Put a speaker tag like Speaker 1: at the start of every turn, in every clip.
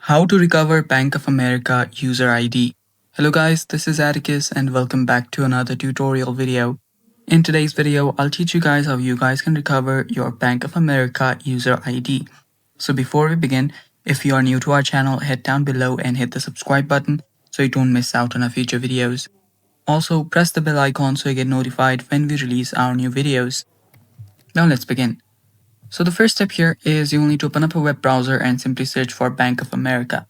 Speaker 1: How to recover Bank of America user ID. Hello guys, this is Atticus and welcome back to another tutorial video. In today's video, I'll teach you guys how you guys can recover your Bank of America user ID. So before we begin, if you are new to our channel, head down below and hit the subscribe button so you don't miss out on our future videos. Also, press the bell icon so you get notified when we release our new videos. Now let's begin. So the first step here is you will need to open up a web browser and simply search for Bank of America.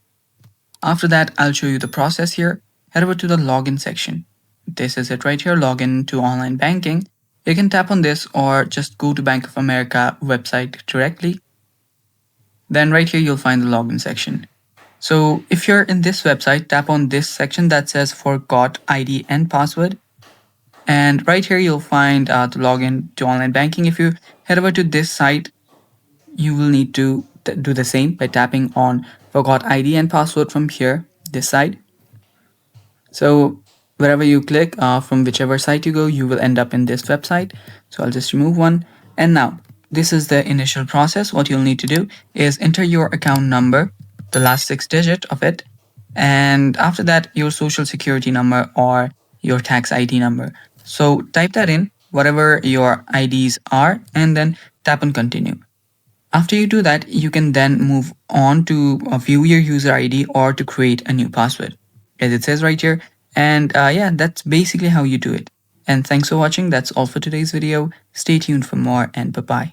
Speaker 1: After that, I'll show you the process here. Head over to the login section. This is it right here, login to online banking. You can tap on this or just go to Bank of America website directly. Then right here, you'll find the login section. So if you're in this website, tap on this section that says forgot ID and password. And right here, you'll find the login to online banking. If you head over to this site, you will need to do the same by tapping on forgot ID and password from here, this side. So wherever you click, from whichever site you go, you will end up in this website. So I'll just remove one. And now this is the initial process. What you'll need to do is enter your account number, the last 6 digits of it. And after that, your social security number or your tax ID number. So type that in, whatever your IDs are, and then tap on continue. After you do that, you can then move on to view your user ID or to create a new password, as it says right here. And yeah, that's basically how you do it. And thanks for watching. That's all for today's video. Stay tuned for more and bye-bye.